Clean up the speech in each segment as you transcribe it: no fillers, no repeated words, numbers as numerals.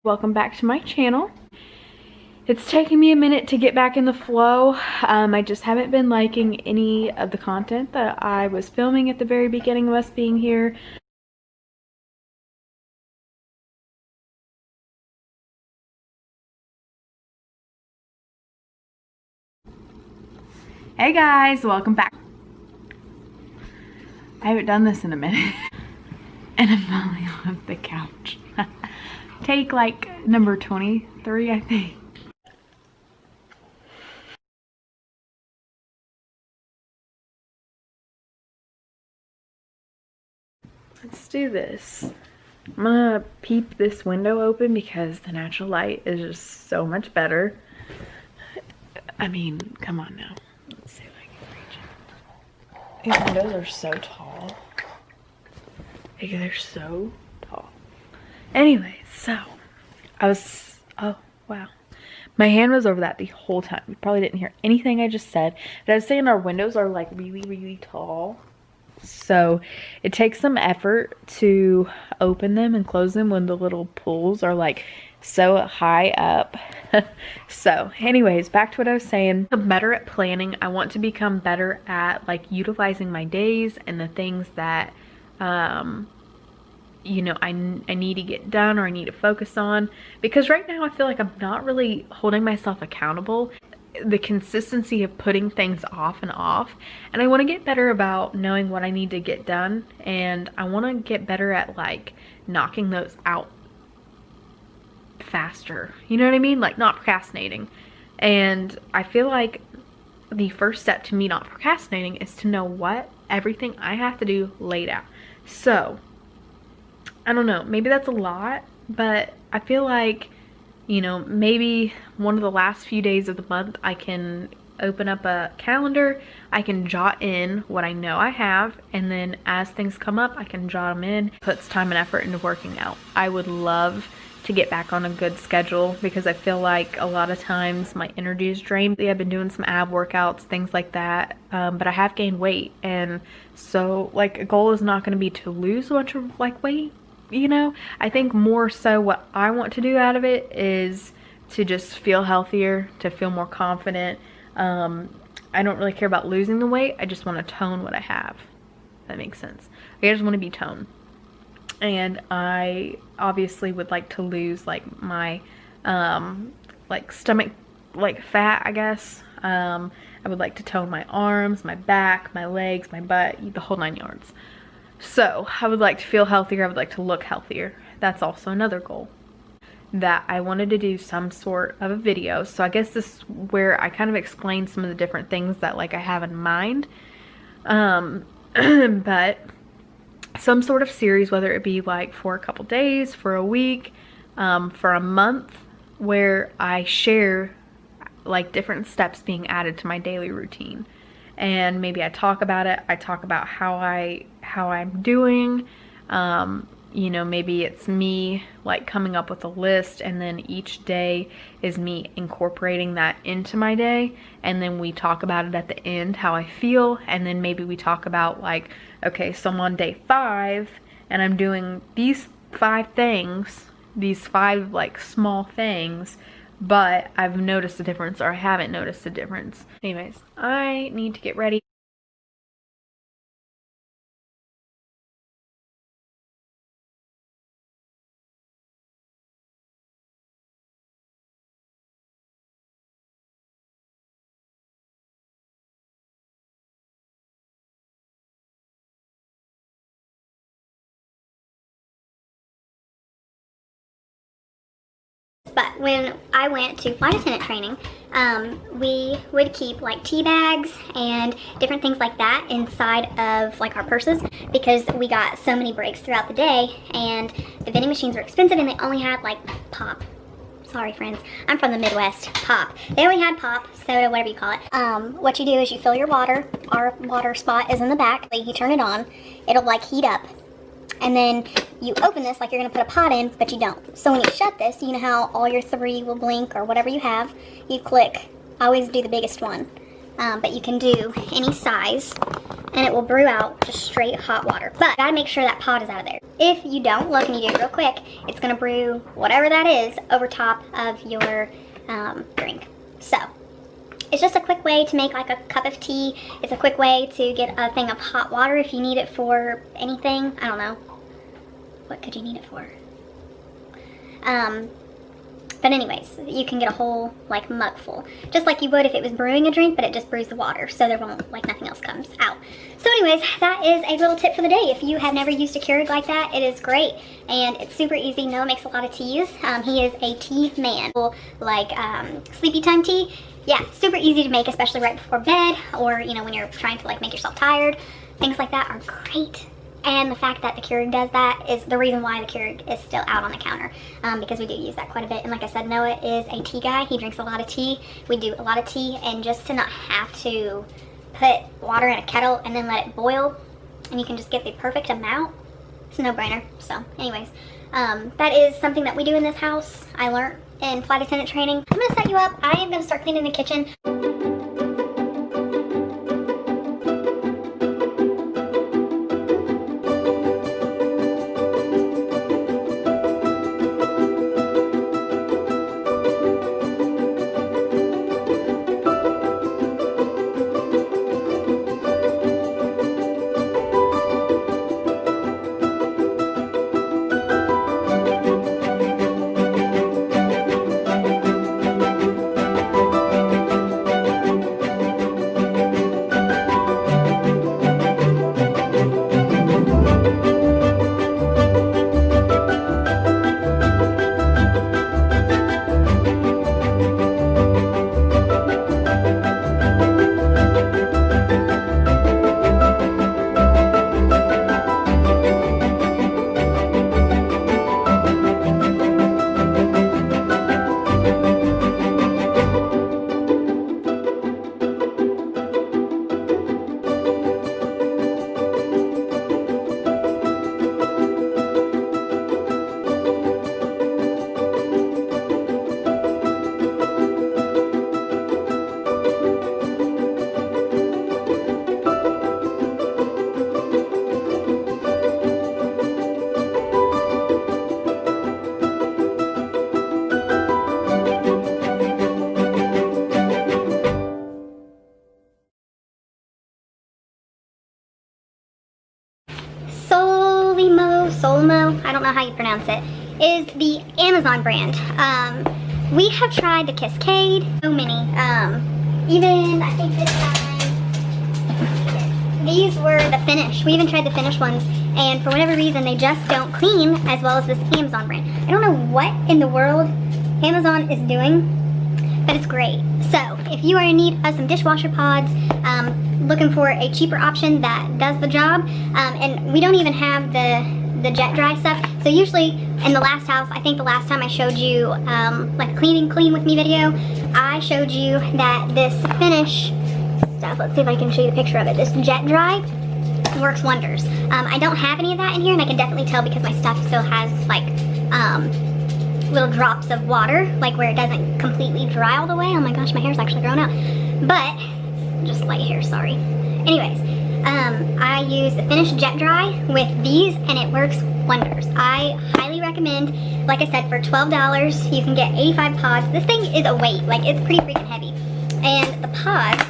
Welcome back to my channel. It's taking me a minute to get back in the flow. I just haven't been liking any of the content that I was filming at the very beginning of us being here. Hey guys, welcome back. I haven't done this in a minute. And I'm falling off the couch. Take like number 23, I think. Let's do this. I'm gonna peep this window open because the natural light is just so much better. I mean, come on now. Let's see if I can reach it. These windows are so tall. Like, they're so tall. Anyway, so oh wow. My hand was over that the whole time. You probably didn't hear anything I just said. But I was saying our windows are like really, really tall. So it takes some effort to open them and close them when the little pulls are like so high up. So anyways, back to what I was saying. I'm better at planning. I want to become better at like utilizing my days and the things that you know, I need to get done or I need to focus on, because right now I feel like I'm not really holding myself accountable. The consistency of putting things off and off, and I want to get better about knowing what I need to get done, and I want to get better at like knocking those out faster, you know what I mean, like not procrastinating. And I feel like the first step to me not procrastinating is to know what everything I have to do laid out. So I don't know, maybe that's a lot, but I feel like, you know, maybe one of the last few days of the month I can open up a calendar, I can jot in what I know I have, and then as things come up I can jot them in. Puts time and effort into working out. I would love to get back on a good schedule because I feel like a lot of times my energy is drained. I've been doing some ab workouts, things like that, but I have gained weight, and so like a goal is not going to be to lose a bunch of like weight, you know. I think more so what I want to do out of it is to just feel healthier, to feel more confident. I don't really care about losing the weight. I just want to tone what I have. If that makes sense. I just want to be toned. And I obviously would like to lose like my like stomach like fat, I guess. I would like to tone my arms, my back, my legs, my butt, the whole 9 yards. So I would like to feel healthier. I would like to look healthier. That's also another goal that I wanted to do some sort of a video. So I guess this is where I kind of explain some of the different things that like I have in mind. But some sort of series, whether it be like for a couple days, for a week, for a month, where I share like different steps being added to my daily routine. And maybe I talk about it. I talk about how I'm doing. You know, maybe it's me like coming up with a list, and then each day is me incorporating that into my day, and then we talk about it at the end, how I feel, and then maybe we talk about like, okay, so I'm on day 5 and I'm doing these 5 things, these 5 like small things, but I've noticed a difference or I haven't noticed a difference. Anyways, I need to get ready. But when I went to flight attendant training, we would keep like tea bags and different things like that inside of like our purses, because we got so many breaks throughout the day, and the vending machines were expensive, and they only had like pop. Sorry friends, I'm from the Midwest. Pop. They only had pop, soda, whatever you call it. What you do is you fill your water. Our water spot is in the back. You turn it on. It'll like heat up. And then you open this like you're going to put a pot in, but you don't. So when you shut this, you know how all your 3 will blink or whatever you have. You click. I always do the biggest one. But you can do any size. and it will brew out just straight hot water. But you gotta make sure that pot is out of there. If you don't, look and you do it real quick, it's gonna brew whatever that is over top of your drink. So it's just a quick way to make like a cup of tea. It's a quick way to get a thing of hot water if you need it for anything. I don't know. What could you need it for? But anyways, you can get a whole like mug full, just like you would if it was brewing a drink, but it just brews the water, so there won't, like, nothing else comes out. So anyways, that is a little tip for the day. If you have never used a Keurig like that, it is great, and it's super easy. Noah makes a lot of teas. He is a tea man, like sleepy time tea. Yeah, super easy to make, especially right before bed, or you know, when you're trying to like make yourself tired. Things like that are great. And the fact that the Keurig does that is the reason why the Keurig is still out on the counter, because we do use that quite a bit. And like I said, Noah is a tea guy. He drinks a lot of tea. We do a lot of tea, and just to not have to put water in a kettle and then let it boil, and you can just get the perfect amount, it's a no-brainer. So anyways, that is something that we do in this house. I learned in flight attendant training. I'm gonna set you up. I am gonna start cleaning the kitchen. Solmo, I don't know how you pronounce it, is the Amazon brand. We have tried the Cascade, so many. Even, I think this time, these were the Finish. We even tried the Finish ones, and for whatever reason, they just don't clean as well as this Amazon brand. I don't know what in the world Amazon is doing, but it's great. So, if you are in need of some dishwasher pods, looking for a cheaper option that does the job, and we don't even have the jet dry stuff. So usually in the last house, I think the last time I showed you like a clean with me video, I showed you that this Finish stuff, let's see if I can show you the picture of it, this jet dry works wonders. I don't have any of that in here, and I can definitely tell because my stuff still has like little drops of water, like where it doesn't completely dry all the way. Oh my gosh, my hair's actually grown out, but just light hair, sorry. Anyways, I use the Finish Jet Dry with these, and it works wonders. I highly recommend. Like I said, for $12, you can get 85 pods. This thing is a weight, like it's pretty freaking heavy. And the pods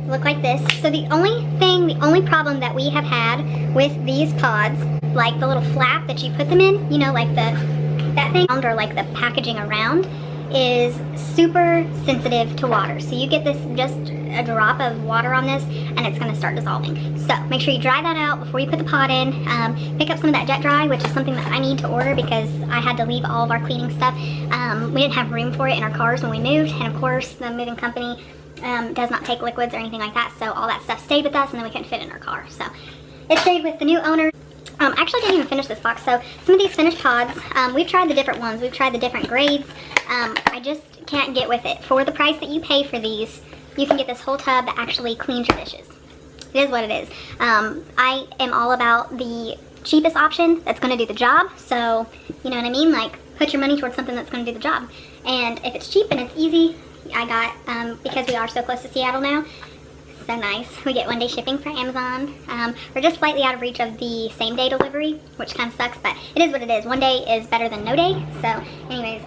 look like this. So the only problem that we have had with these pods, like the little flap that you put them in, you know, like that thing, or like the packaging around, is super sensitive to water. So you get this, just a drop of water on this, and it's going to start dissolving. So make sure you dry that out before you put the pot in. Pick up some of that Jet Dry, which is something that I need to order because I had to leave all of our cleaning stuff. We didn't have room for it in our cars when we moved, and of course the moving company does not take liquids or anything like that, so all that stuff stayed with us, and then we couldn't fit in our car. So it stayed with the new owner. Actually, I didn't even finish this box. So some of these Finish pods, we've tried the different ones. We've tried the different grades. I just can't get with it. For the price that you pay for these, you can get this whole tub that actually cleans your dishes. It is what it is. I am all about the cheapest option that's going to do the job. So, you know what I mean? Like, put your money towards something that's going to do the job. And if it's cheap and it's easy, I got, because we are so close to Seattle now, so nice. We get 1-day shipping for Amazon. We're just slightly out of reach of the same-day delivery, which kind of sucks, but it is what it is. 1 day is better than no day. So anyways,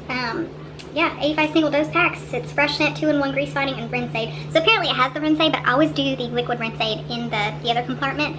yeah, 85 single dose packs. It's fresh scent, 2-in-1 grease fighting, and rinse aid. So apparently it has the rinse aid, but I always do the liquid rinse aid in the other compartment.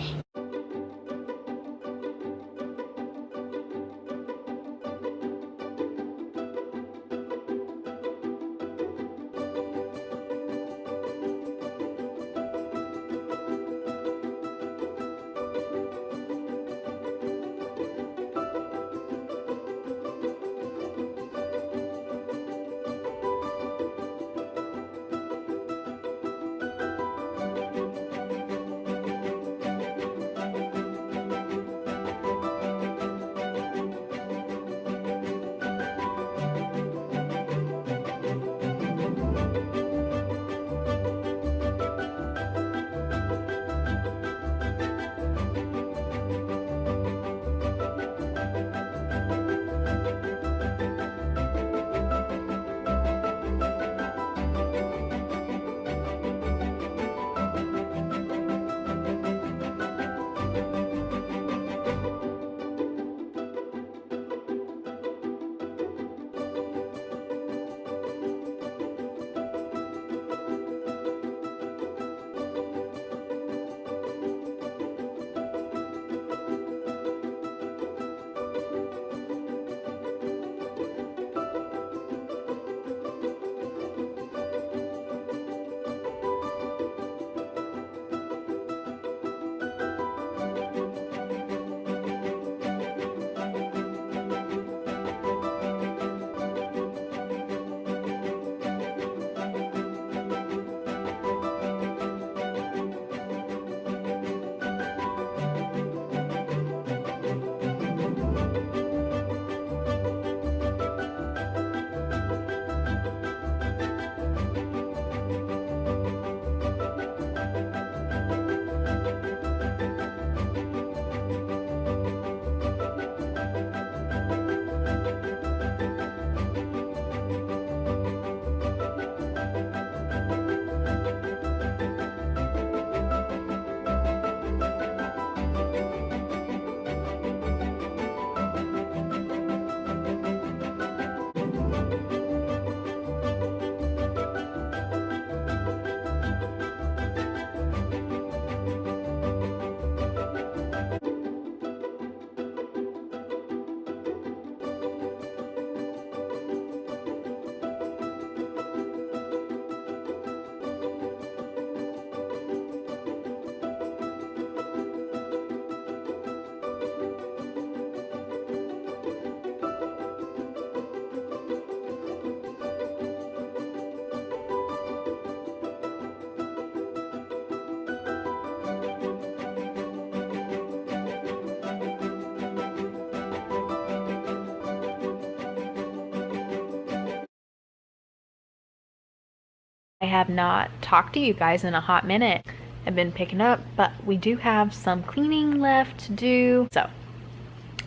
I have not talked to you guys in a hot minute. I've been picking up, but we do have some cleaning left to do. So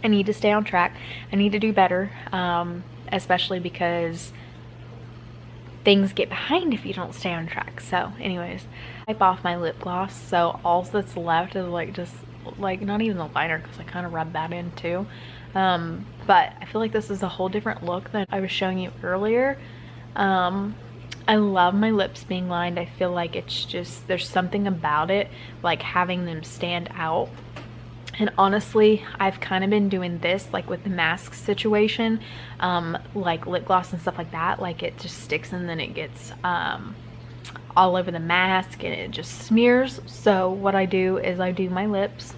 I need to stay on track. I need to do better, especially because things get behind if you don't stay on track. So anyways, wipe off my lip gloss. So all that's left is like just like not even the liner, because I kind of rubbed that in too. But I feel like this is a whole different look than I was showing you earlier. I love my lips being lined. I feel like it's just, there's something about it, like having them stand out. And honestly, I've kind of been doing this like with the mask situation, like lip gloss and stuff like that. Like it just sticks and then it gets all over the mask and it just smears. So what I do is I do my lips.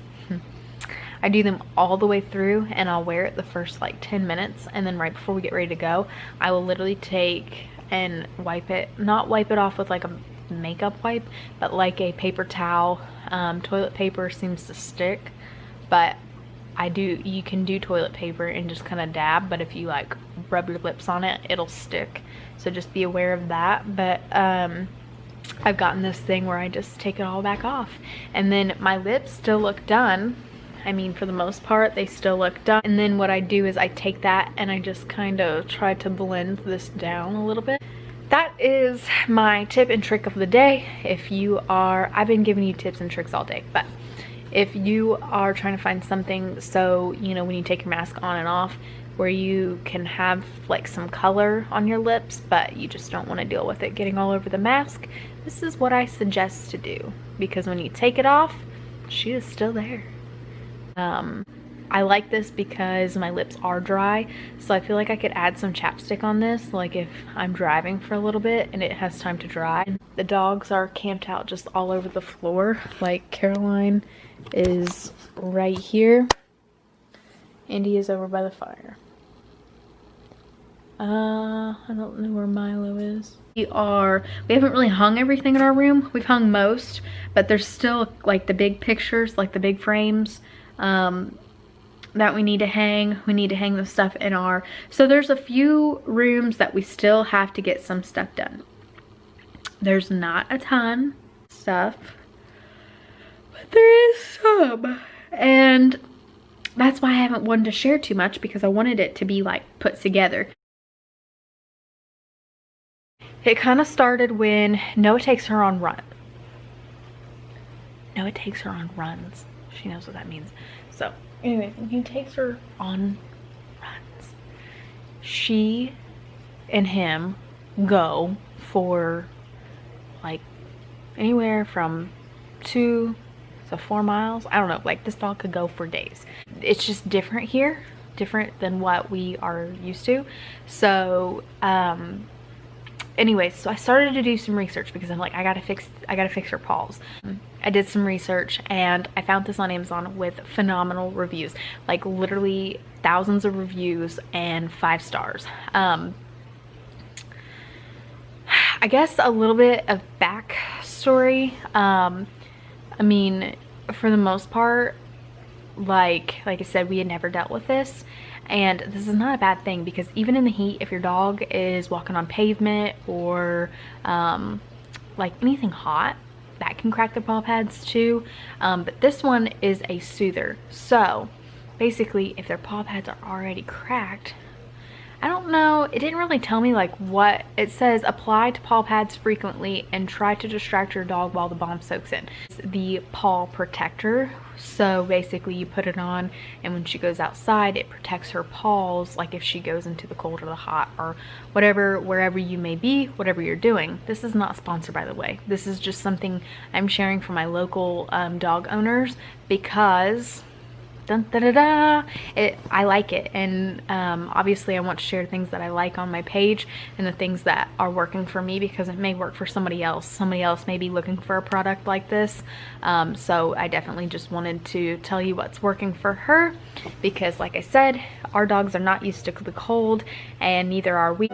I do them all the way through and I'll wear it the first like 10 minutes. And then right before we get ready to go, I will literally take and wipe it, not wipe it off with like a makeup wipe, but like a paper towel. Toilet paper seems to stick, but you can do toilet paper and just kind of dab, but if you like rub your lips on it, it'll stick. So just be aware of that. But I've gotten this thing where I just take it all back off, and then my lips still look done. I mean, for the most part, they still look done. And then what I do is I take that and I just kind of try to blend this down a little bit. that is my tip and trick of the day. If you are, I've been giving you tips and tricks all day, but if you are trying to find something so, you know, when you take your mask on and off, where you can have like some color on your lips, but you just don't want to deal with it getting all over the mask, this is what I suggest to do, because when you take it off, she is still there. I like this because my lips are dry, so I feel like I could add some chapstick on this, like if I'm driving for a little bit and it has time to dry. The dogs are camped out just all over the floor. Like Caroline is right here. Andy is over by the fire. I don't know where Milo is. We haven't really hung everything in our room. We've hung most, but there's still like the big pictures, like the big frames, that we need to hang. We need to hang the stuff in our, so there's a few rooms that we still have to get some stuff done. There's not a ton of stuff, but there is some, and that's why I haven't wanted to share too much, because I wanted it to be like put together. It kind of started when Noah takes her on runs. She knows what that means. So anyway, when he takes her on runs, she and him go for like anywhere from 2 to 4 miles. I don't know, like this dog could go for days. It's just different here, different than what we are used to. So anyway, so I started to do some research because I'm like, I gotta fix her paws. I did some research and I found this on Amazon with phenomenal reviews, like literally thousands of reviews and 5 stars. I guess a little bit of backstory. I mean, for the most part, like I said, we had never dealt with this. And this is not a bad thing, because even in the heat, if your dog is walking on pavement or like anything hot, that can crack the paw pads too. But this one is a soother. So basically, if their paw pads are already cracked, I don't know, it didn't really tell me like what it says. Apply to paw pads frequently and try to distract your dog while the balm soaks in. It's the paw protector. So basically you put it on, and when she goes outside, it protects her paws, like if she goes into the cold or the hot or whatever, wherever you may be, whatever you're doing. This is not sponsored, by the way. This is just something I'm sharing for my local dog owners, because dun, da, da, da, I like it, and obviously I want to share things that I like on my page and the things that are working for me, because it may work for somebody else. Somebody else may be looking for a product like this, so I definitely just wanted to tell you what's working for her, because like I said, our dogs are not used to the cold, and neither are we.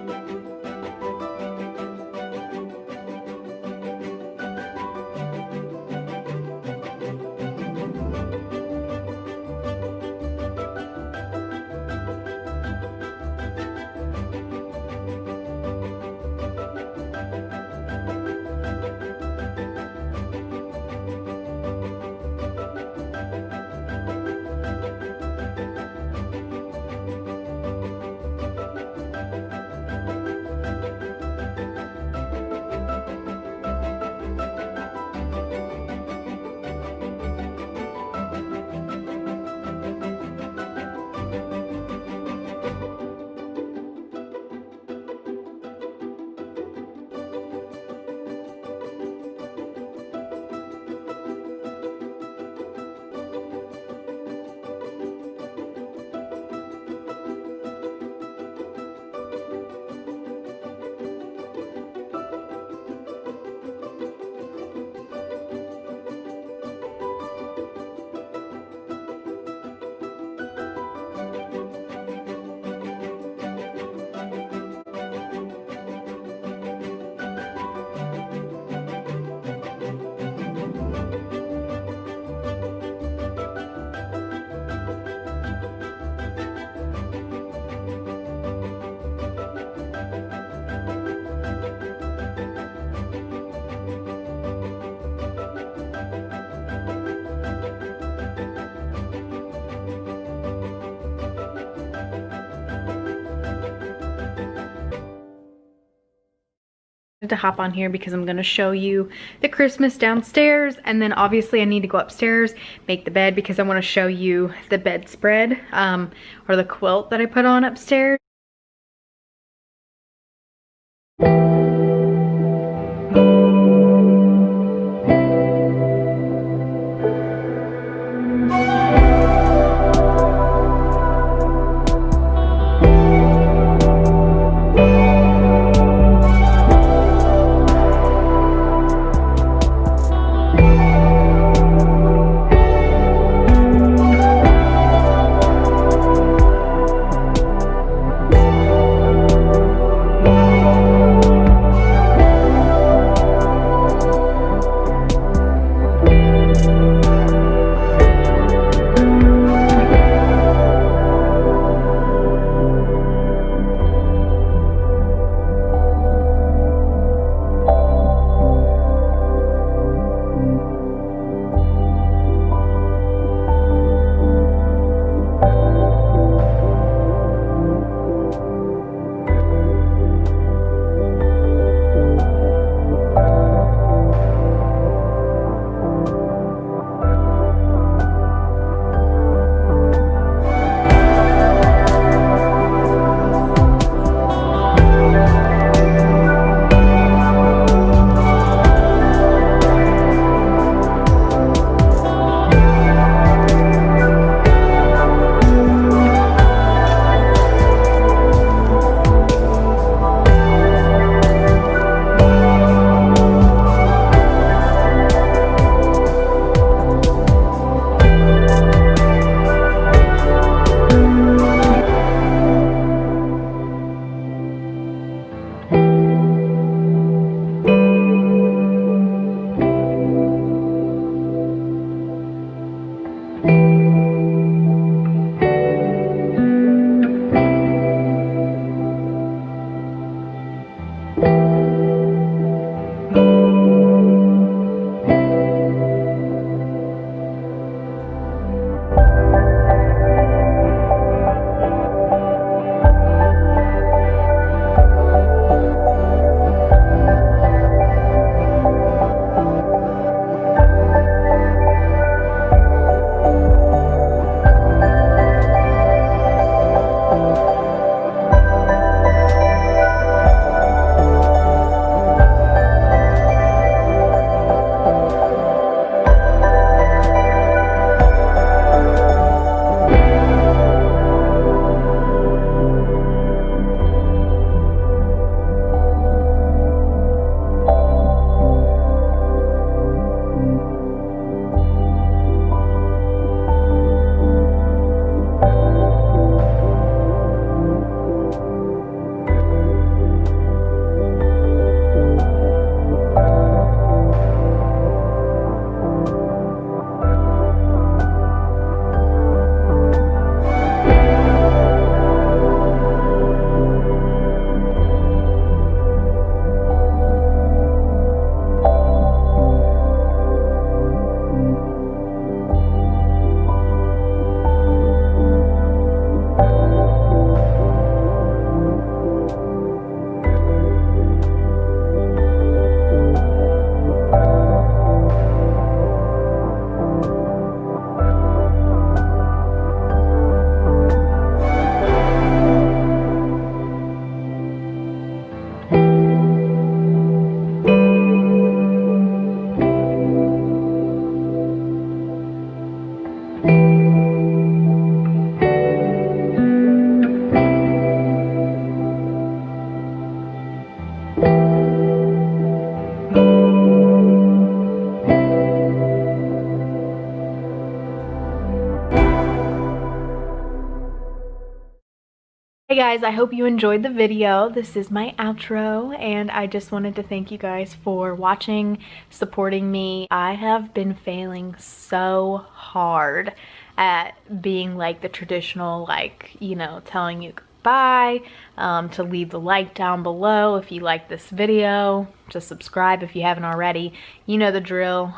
To hop on here because I'm going to show you the Christmas downstairs, and then obviously I need to go upstairs, make the bed, because I want to show you the bedspread or the quilt that I put on upstairs. Hey guys, I hope you enjoyed the video. This is my outro, and I just wanted to thank you guys for watching, supporting me. I have been failing so hard at being like the traditional, like, you know, telling you goodbye, to leave the like down below if you like this video, to subscribe if you haven't already. You know the drill.